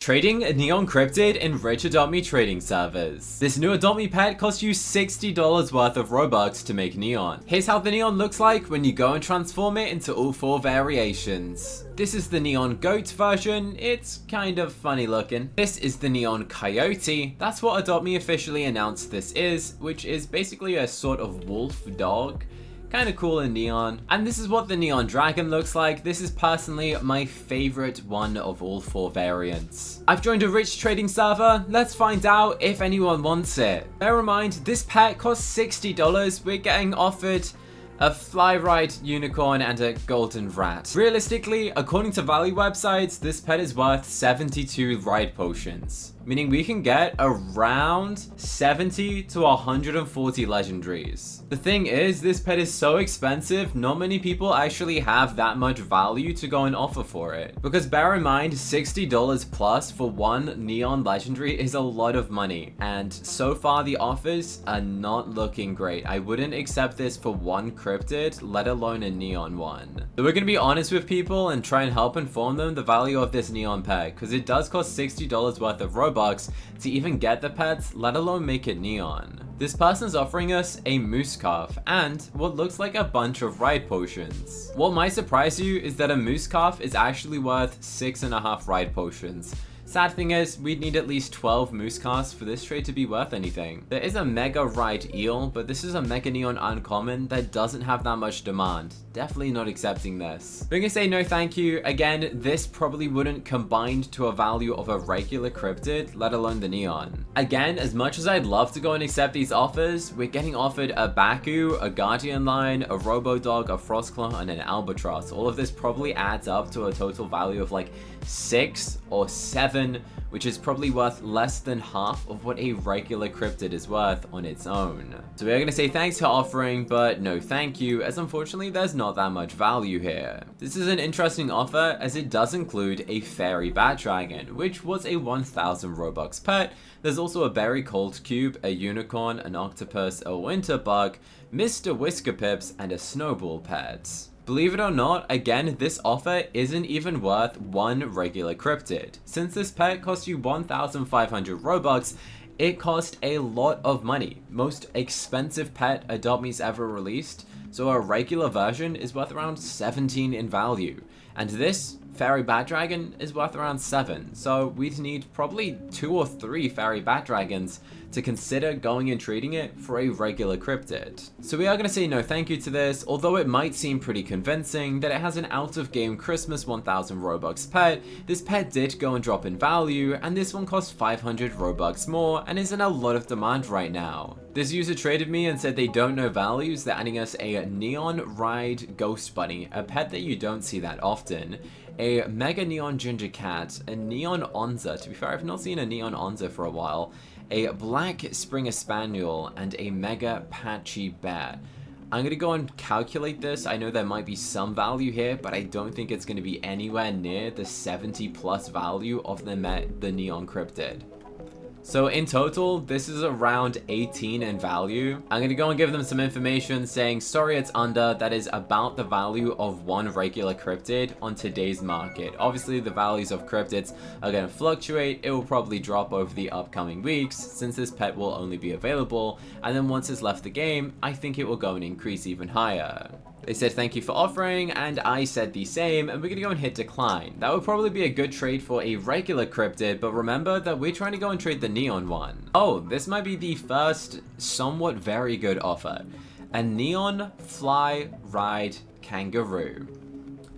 Trading Neon Cryptid in Rich Adopt Me trading servers. This new Adopt Me pet costs you $60 worth of Robux to make Neon. Here's how the Neon looks like when you go and transform it into all 4 variations. This is the Neon Goat version, it's kind of funny looking. This is the Neon Coyote, that's what Adopt Me officially announced this is, which is basically a sort of wolf dog. Kind of cool in neon. And this is what the Neon Dragon looks like. This is personally my favorite one of all 4 variants. I've joined a rich trading server. Let's find out if anyone wants it. Bear in mind, this pet costs $60. We're getting offered a fly ride unicorn and a golden rat. Realistically, according to value websites, this pet is worth 72 ride potions, meaning we can get around 70 to 140 legendaries. The thing is, this pet is so expensive, not many people actually have that much value to go and offer for it. Because bear in mind, $60 plus for one neon legendary is a lot of money. And so far the offers are not looking great. I wouldn't accept this for one cryptid, let alone a neon one. So we're gonna be honest with people and try and help inform them the value of this neon pet, because it does cost $60 worth of Robux to even get the pets, let alone make it neon. This person's offering us a moose calf and what looks like a bunch of ride potions. What might surprise you is that a moose calf is actually worth 6.5 ride potions. Sad thing is, we'd need at least 12 moose calves for this trade to be worth anything. There is a mega ride eel, but this is a mega neon uncommon that doesn't have that much demand. Definitely not accepting this. We're gonna say no thank you. Again, this probably wouldn't combine to a value of a regular cryptid, let alone the neon. Again, as much as I'd love to go and accept these offers, we're getting offered a Baku, a Guardian Lion, a Robodog, a Frostclaw, and an Albatross. All of this probably adds up to a total value of like 6 or 7, which is probably worth less than half of what a regular cryptid is worth on its own. So we're gonna say thanks for offering, but no thank you, as unfortunately there's not that much value here. This is an interesting offer as it does include a fairy bat dragon, which was a 1000 Robux pet. There's also a berry cold cube, a unicorn, an octopus, a winter bug, Mr. Whisker Pips, and a snowball pet. Believe it or not, again, this offer isn't even worth one regular cryptid. Since this pet costs you 1,500 Robux, it cost a lot of money. Most expensive pet Adopt Me's ever released, so a regular version is worth around 17 in value. And this fairy bat dragon is worth around 7, so we'd need probably 2 or 3 fairy bat dragons to consider going and trading it for a regular cryptid. So we are going to say no thank you to this, although it might seem pretty convincing that it has an out of game Christmas 1000 Robux pet. This pet did go and drop in value, and this one costs 500 Robux more and is in a lot of demand right now. This user traded me and said they don't know values, they're adding us a Neon Ride Ghost Bunny, a pet that you don't see that often, a Mega Neon Ginger Cat, a Neon Onza, to be fair I've not seen a Neon Onza for a while, a Black Springer Spaniel, and a Mega Patchy Bear. I'm going to go and calculate this. I know there might be some value here, but I don't think it's going to be anywhere near the 70 plus value of the Neon Cryptid. So in total, this is around 18 in value. I'm going to go and give them some information saying, sorry it's under, that is about the value of one regular cryptid on today's market. Obviously the values of cryptids are going to fluctuate. It will probably drop over the upcoming weeks since this pet will only be available. And then once it's left the game, I think it will go and increase even higher. They said thank you for offering, and I said the same, and we're gonna go and hit decline. That would probably be a good trade for a regular cryptid, but remember that we're trying to go and trade the neon one. Oh, this might be the first somewhat very good offer. A neon fly ride kangaroo.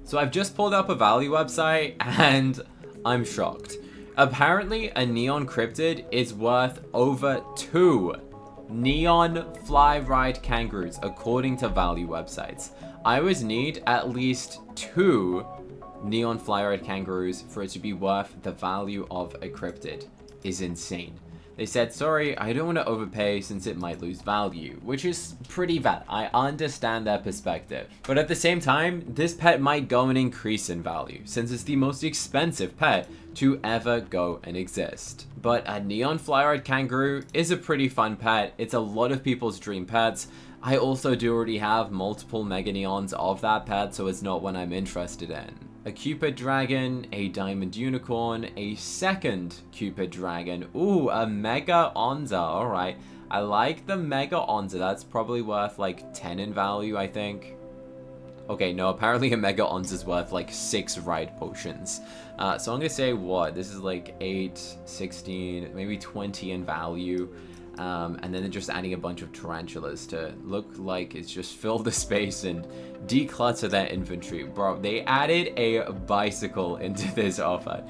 So I've just pulled up a value website, and I'm shocked. Apparently, a neon cryptid is worth over 2 neon fly ride kangaroos according to value websites. I would need at least 2 neon fly ride kangaroos for it to be worth the value of a cryptid. Is insane. They said, sorry, I don't want to overpay since it might lose value, which is pretty valid. I understand their perspective. But at the same time, this pet might go and increase in value since it's the most expensive pet to ever go and exist. But a neon fly ride kangaroo is a pretty fun pet. It's a lot of people's dream pets. I also do already have multiple mega neons of that pet, so it's not one I'm interested in. a Cupid dragon, a diamond unicorn, a second Cupid dragon. Ooh, a mega Onza. Alright. I like the mega Onza. That's probably worth like 10 in value, I think. Okay, no, apparently a mega Onza is worth like 6 ride potions. So I'm gonna say what? This is like 8, 16, maybe 20 in value. And then they're just adding a bunch of tarantulas to look like it's just fill the space and declutter their inventory. Bro, they added a bicycle into this offer.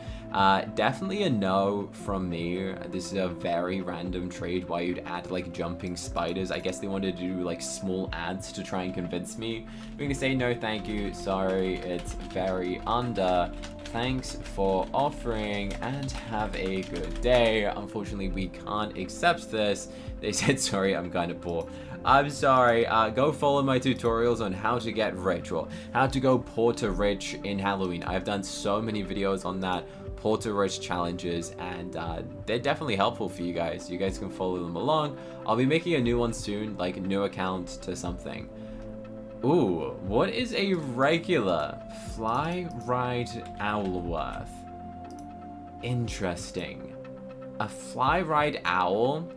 Definitely a no from me. This is a very random trade why you'd add like jumping spiders. I guess they wanted to do like small ads to try and convince me. I'm gonna say no thank you, sorry, it's very under. Thanks for offering and have a good day. Unfortunately, we can't accept this. They said, sorry, I'm kind of poor. I'm sorry. Go follow my tutorials on how to get rich or how to go poor to rich in Halloween. I've done so many videos on that, poor to rich challenges, and they're definitely helpful for you guys. You guys can follow them along. I'll be making a new one soon, like a new account to something. Ooh, what is a regular fly ride owl worth? Interesting. A fly ride owl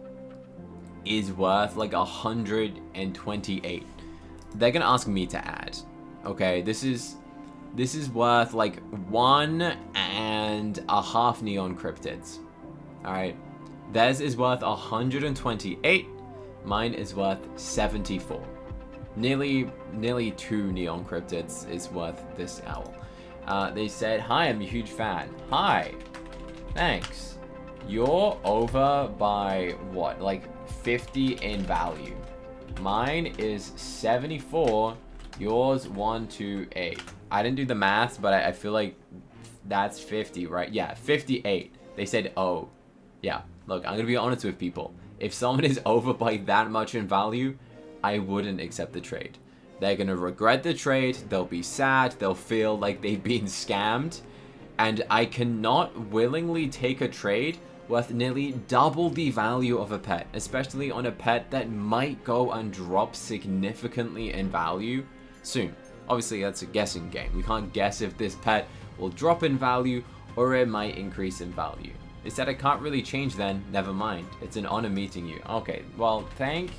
is worth like 128. They're gonna ask me to add. Okay, this is worth like 1.5 neon cryptids. Alright. Theirs is worth 128. Mine is worth 74. Nearly 2 neon cryptids is worth this owl. They said, hi, I'm a huge fan. Hi. Thanks. You're over by what? Like 50 in value. Mine is 74. Yours 128. I didn't do the math, but I feel like that's 50, right? Yeah, 58. They said, oh. Yeah, look, I'm gonna be honest with people. If someone is over by that much in value, I wouldn't accept the trade. They're gonna regret the trade, they'll be sad, they'll feel like they've been scammed, and I cannot willingly take a trade worth nearly double the value of a pet, especially on a pet that might go and drop significantly in value soon. Obviously, that's a guessing game. We can't guess if this pet will drop in value or it might increase in value. They said I can't really change then, never mind. It's an honor meeting you. Okay, well, thank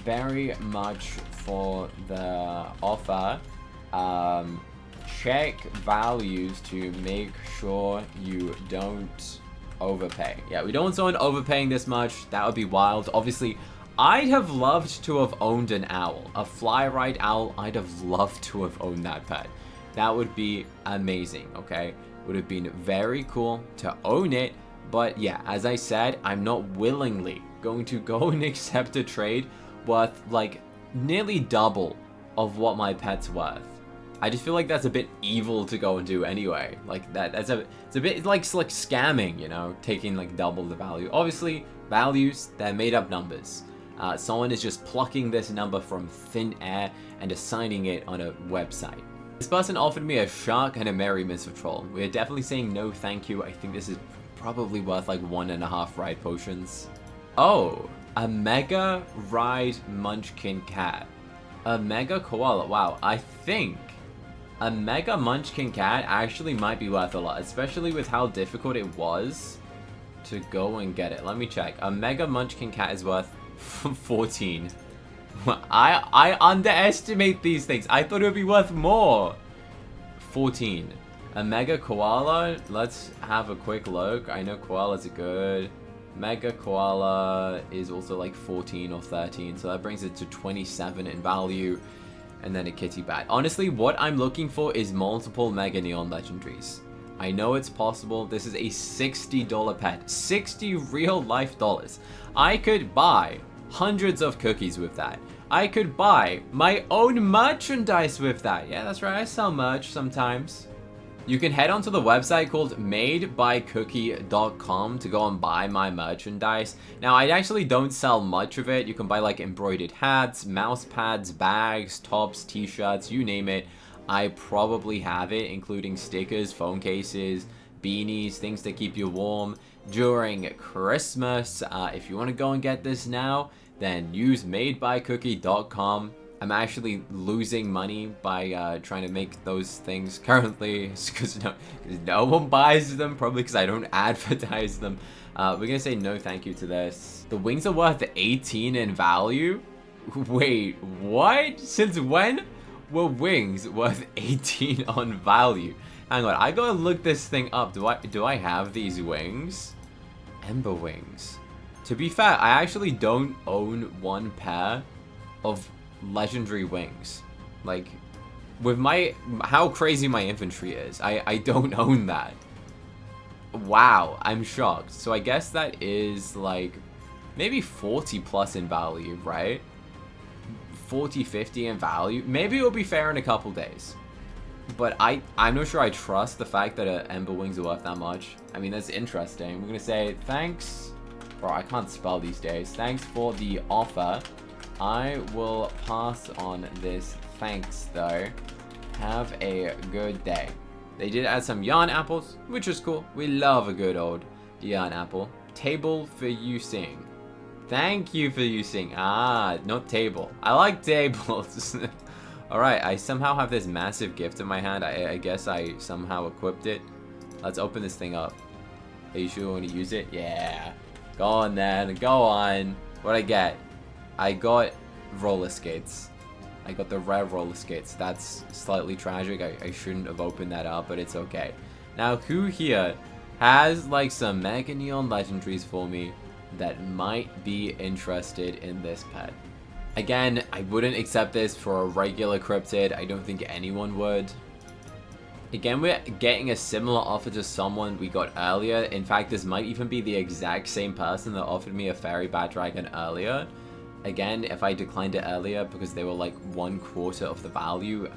very much for the offer. Check values to make sure you don't overpay. Yeah, we don't want someone overpaying this much. That would be wild. Obviously, I'd have loved to have owned an owl. A fly ride owl, I'd have loved to have owned that pet. That would be amazing, okay? Would have been very cool to own it. But yeah, as I said, I'm not willingly going to go and accept a trade worth like nearly double of what my pet's worth. I just feel like that's a bit evil to go and do anyway. Like it's a bit like scamming, you know, taking like double the value. Obviously, values, they're made up numbers. Someone is just plucking this number from thin air and assigning it on a website. This person offered me a shark and a merry troll. We are definitely saying no thank you. I think this is probably worth like 1.5 ride potions. Oh, a mega ride munchkin cat. A mega koala. Wow, I think a mega munchkin cat actually might be worth a lot, especially with how difficult it was to go and get it. Let me check. A mega munchkin cat is worth 14. I underestimate these things. I thought it would be worth more. 14. A mega koala. Let's have a quick look. I know koalas are good. Mega koala is also like 14 or 13, so that brings it to 27 in value. And then a kitty bat. Honestly, what I'm looking for is multiple mega neon legendaries. I know it's possible. This is a $60 pet. 60 real life dollars. I could buy hundreds of cookies with that. I could buy my own merchandise with that. Yeah, that's right. I sell merch sometimes. You can head onto the website called madebycookie.com to go and buy my merchandise. Now, I actually don't sell much of it. You can buy like embroidered hats, mouse pads, bags, tops, t-shirts, you name it. I probably have it, including stickers, phone cases, beanies, things to keep you warm during Christmas. If you want to go and get this now, then use madebycookie.com. I'm actually losing money by trying to make those things currently because no one buys them, probably because I don't advertise them. We're gonna say no thank you to this. The wings are worth 18 in value? Wait, what? Since when were wings worth 18 on value? Hang on, I gotta look this thing up. Do I have these wings? Ember wings. To be fair, I actually don't own one pair of legendary wings. Like, with how crazy my inventory is, I don't own that. Wow, I'm shocked. So I guess that is like maybe 40 plus in value, right? 40, 50 in value. Maybe it'll be fair in a couple days. But I'm not sure I trust the fact that Ember wings are worth that much. I mean, that's interesting. We're gonna say thanks. Bro, I can't spell these days. Thanks for the offer. I will pass on this thanks though. Have a good day. They did add some yarn apples, which is cool. We love a good old yarn apple. Table for using. Thank you for using. Ah, not table. I like tables. Alright, I somehow have this massive gift in my hand. I guess I somehow equipped it. Let's open this thing up. Are you sure you want to use it? Yeah. Go on then. Go on. What'd I get? I got roller skates. I got the rare roller skates. That's slightly tragic. I shouldn't have opened that up, but it's okay. Now, who here has like some Mega Neon legendaries for me that might be interested in this pet? Again, I wouldn't accept this for a regular cryptid. I don't think anyone would. Again, we're getting a similar offer to someone we got earlier. In fact, this might even be the exact same person that offered me a fairy bat dragon earlier. Again, if I declined it earlier because they were like 1/4 of the value,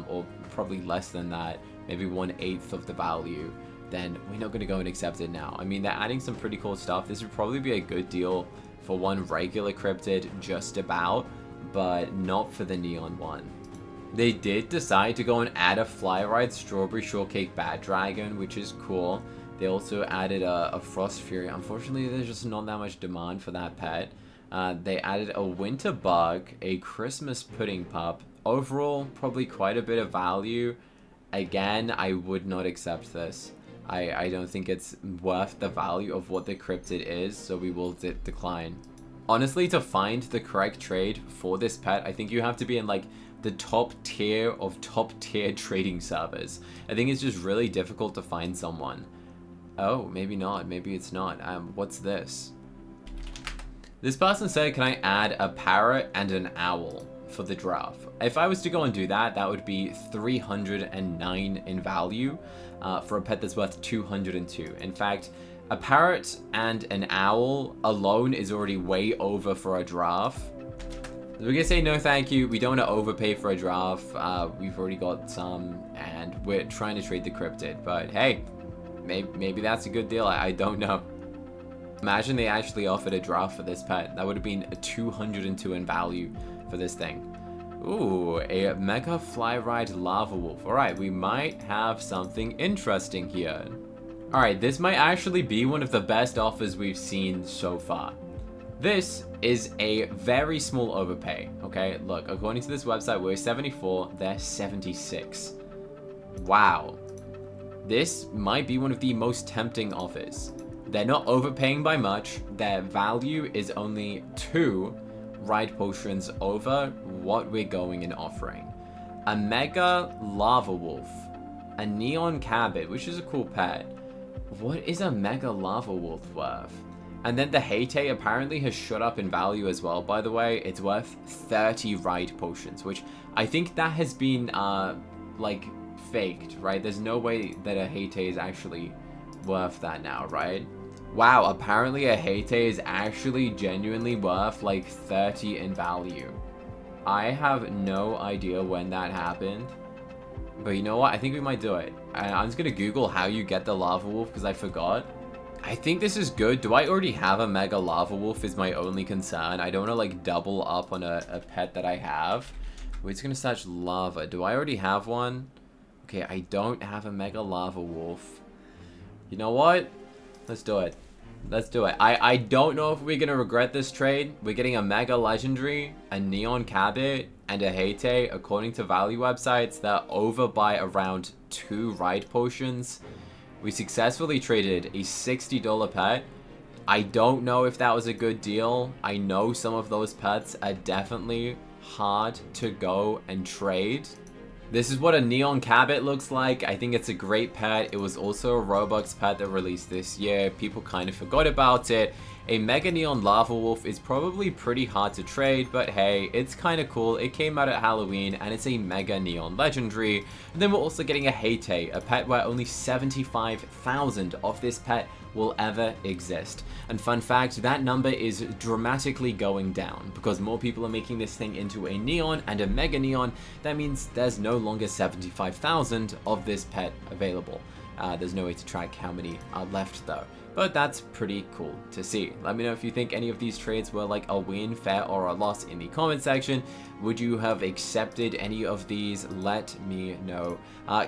or probably less than that, maybe 1/8 of the value, then we're not going to go and accept it now. I mean, they're adding some pretty cool stuff. This would probably be a good deal for one regular cryptid, just about, but not for the neon one. They did decide to go and add a Fly Ride Strawberry Shortcake Bat Dragon, which is cool. They also added a Frost Fury. Unfortunately, there's just not that much demand for that pet. They added a Winter Bug, a Christmas Pudding Pup. Overall, probably quite a bit of value. Again, I would not accept this. I don't think it's worth the value of what the cryptid is, so we will decline. Honestly, to find the correct trade for this pet, I think you have to be in like the top tier of top tier trading servers. I think it's just really difficult to find someone. Oh, maybe not. Maybe it's not. What's this? This person said, can I add a parrot and an owl for the Giraffe? If I was to go and do that, that would be 309 in value for a pet that's worth 202. In fact, a parrot and an owl alone is already way over for a Giraffe. We're gonna say no thank you. We don't want to overpay for a Giraffe. We've already got some, and we're trying to trade the cryptid. But hey, maybe that's a good deal. I don't know. Imagine they actually offered a Giraffe for this pet. That would have been a 202 in value for this thing. Ooh, a Mega Fly Ride Lava Wolf. Alright, we might have something interesting here. Alright, this might actually be one of the best offers we've seen so far. This is a very small overpay, okay? Look, according to this website, we're 74, they're 76. Wow. This might be one of the most tempting offers. They're not overpaying by much. Their value is only 2 ride potions over what we're going and offering. A Mega Lava Wolf. A Neon Cabbit, which is a cool pet. What is a Mega Lava Wolf worth? And then the Heyday apparently has shot up in value as well, by the way. It's worth 30 ride potions, which I think that has been, like, faked, right? There's no way that a Heyday is actually worth that now, right? Wow, apparently a Heyday is actually genuinely worth, like, 30 in value. I have no idea when that happened. But you know what? I think we might do it. I'm just gonna Google how you get the Lava Wolf, because I forgot. I think this is good. Do I already have a Mega Lava Wolf is my only concern. I don't want to like double up on a pet that I have. We're just going to search lava. Do I already have one? Okay, I don't have a Mega Lava Wolf. You know what? Let's do it. Let's do it. I don't know if we're gonna regret this trade. We're getting a Mega Legendary, a Neon Cabot, and a Heyday, according to value websites, that over by around 2 ride potions. We successfully traded a $60 pet. I don't know if that was a good deal. I know some of those pets are definitely hard to go and trade. This is what a Neon Cabot looks like. I think it's a great pet. It was also a Robux pet that released this year. People kind of forgot about it. A Mega Neon Lava Wolf is probably pretty hard to trade, but hey, it's kind of cool. It came out at Halloween, and it's a Mega Neon Legendary. And then we're also getting a Heyday, a pet where only 75,000 of this pet will ever exist. And fun fact, that number is dramatically going down because more people are making this thing into a Neon and a Mega Neon. That means there's no longer 75,000 of this pet available. There's no way to track how many are left though. But that's pretty cool to see. Let me know if you think any of these trades were like a win, fair, or a loss in the comment section. Would you have accepted any of these? Let me know.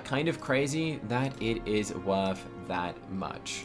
Kind of crazy that it is worth that much.